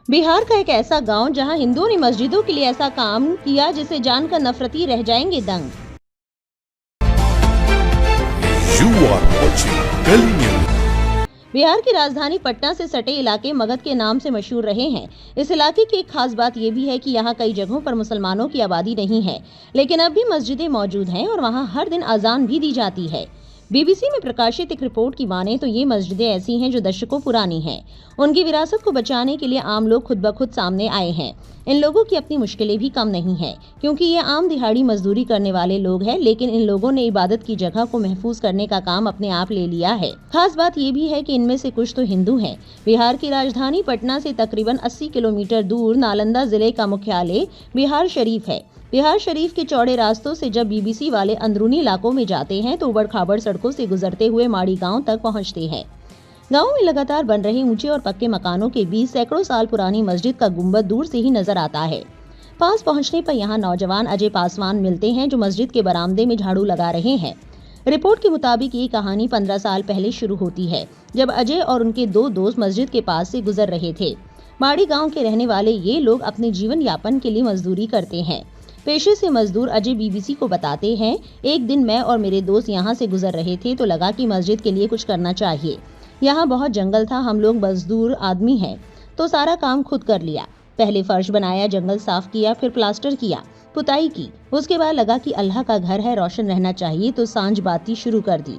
बिहार का एक ऐसा गांव जहां हिंदुओं ने मस्जिदों के लिए ऐसा काम किया जिसे जानकर नफरती रह जाएंगे दंग। You are watching Kali News. Bihar की राजधानी पटना से सटे इलाके मगध के नाम से मशहूर रहे हैं। इस इलाके की एक खास बात यह भी है कि यहाँ कई जगहों पर मुसलमानों की आबादी नहीं है, लेकिन अब भी मस्जिदें मौजूद हैं और वहाँ हर दिन अजान भी दी जाती है। बीबीसी में प्रकाशित एक रिपोर्ट की माने तो ये मस्जिदें ऐसी हैं जो दशकों पुरानी हैं। उनकी विरासत को बचाने के लिए आम लोग खुद ब खुद सामने आए हैं। इन लोगों की अपनी मुश्किलें भी कम नहीं है, क्योंकि ये आम दिहाड़ी मजदूरी करने वाले लोग हैं, लेकिन इन लोगों ने इबादत की जगह को महफूज करने का काम अपने आप ले लिया है। खास बात ये भी है कि इनमें से कुछ तो हिंदू हैं। बिहार की राजधानी पटना से तकरीबन 80 किलोमीटर दूर नालंदा जिले का मुख्यालय बिहार शरीफ है। बिहार शरीफ के चौड़े रास्तों से जब बीबीसी वाले अंदरूनी इलाकों में जाते हैं तो उबड़-खाबड़ सड़कों से गुजरते हुए माड़ी गांव तक पहुंचते हैं। गांव में लगातार बन रहे ऊंचे और पक्के मकानों के बीच सैकड़ों साल पुरानी मस्जिद का गुंबद दूर से ही नजर आता है। पास पहुंचने पर यहाँ नौजवान अजय पासवान मिलते हैं जो मस्जिद के बरामदे में झाड़ू लगा रहे हैं। रिपोर्ट के मुताबिक ये कहानी 15 साल पहले शुरू होती है, जब अजय और उनके दो दोस्त मस्जिद के पास से गुजर रहे थे। माड़ी गाँव के रहने वाले ये लोग अपने जीवन यापन के लिए मजदूरी करते हैं। पेशे से मजदूर अजय बीबीसी को बताते हैं, एक दिन मैं और मेरे दोस्त यहाँ से गुजर रहे थे तो लगा कि मस्जिद के लिए कुछ करना चाहिए। यहाँ बहुत जंगल था, हम लोग मजदूर आदमी हैं तो सारा काम खुद कर लिया। पहले फर्श बनाया, जंगल साफ किया, फिर प्लास्टर किया, पुताई की। उसके बाद लगा कि अल्लाह का घर है, रोशन रहना चाहिए, तो सांझ बाती शुरू कर दी।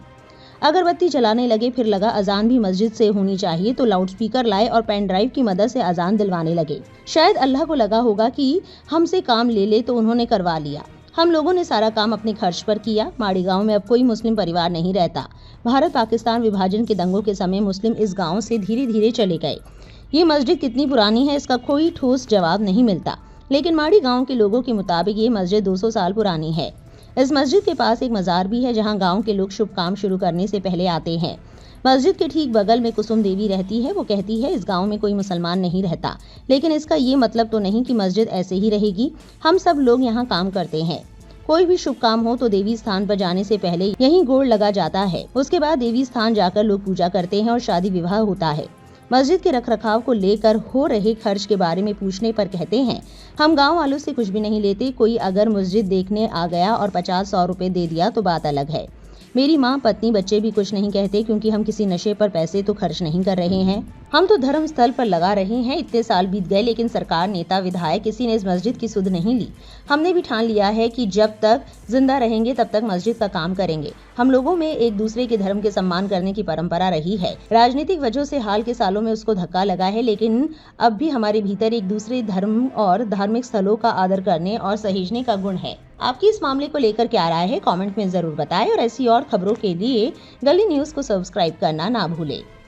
अगरबत्ती जलाने लगे, फिर लगा अजान भी मस्जिद से होनी चाहिए तो लाउडस्पीकर लाए और पेन ड्राइव की मदद से अजान दिलवाने लगे। शायद अल्लाह को लगा होगा कि हमसे काम ले ले तो उन्होंने करवा लिया। हम लोगों ने सारा काम अपने खर्च पर किया। माड़ी गांव में अब कोई मुस्लिम परिवार नहीं रहता। भारत पाकिस्तान विभाजन के दंगों के समय मुस्लिम इस गाँव से धीरे धीरे चले गए। ये मस्जिद कितनी पुरानी है इसका कोई ठोस जवाब नहीं मिलता, लेकिन माड़ी गाँव के लोगों के मुताबिक ये मस्जिद 200 साल पुरानी है। इस मस्जिद के पास एक मजार भी है जहां गांव के लोग शुभ काम शुरू करने से पहले आते हैं। मस्जिद के ठीक बगल में कुसुम देवी रहती है। वो कहती है इस गांव में कोई मुसलमान नहीं रहता, लेकिन इसका ये मतलब तो नहीं कि मस्जिद ऐसे ही रहेगी। हम सब लोग यहाँ काम करते हैं। कोई भी शुभ काम हो तो देवी स्थान पर जाने से पहले यहीं गोड़ लगा जाता है। उसके बाद देवी स्थान जाकर लोग पूजा करते हैं और शादी विवाह होता है। मस्जिद के रखरखाव को लेकर हो रहे खर्च के बारे में पूछने पर कहते हैं, हम गांव वालों से कुछ भी नहीं लेते। कोई अगर मस्जिद देखने आ गया और 50-100 रुपए दे दिया तो बात अलग है। मेरी माँ, पत्नी, बच्चे भी कुछ नहीं कहते, क्योंकि हम किसी नशे पर पैसे तो खर्च नहीं कर रहे हैं। हम तो धर्म स्थल पर लगा रहे हैं। इतने साल बीत गए, लेकिन सरकार, नेता, विधायक किसी ने इस मस्जिद की सुध नहीं ली। हमने भी ठान लिया है कि जब तक जिंदा रहेंगे तब तक मस्जिद का काम करेंगे। हम लोगों में एक दूसरे के धर्म के सम्मान करने की परंपरा रही है। राजनीतिक वजह से हाल के सालों में उसको धक्का लगा है, लेकिन अब भी हमारे भीतर एक दूसरे धर्म और धार्मिक स्थलों का आदर करने और सहेजने का गुण है। आपकी इस मामले को लेकर क्या राय है, कमेंट में जरूर बताएं और ऐसी और खबरों के लिए गली न्यूज को सब्सक्राइब करना ना भूलें।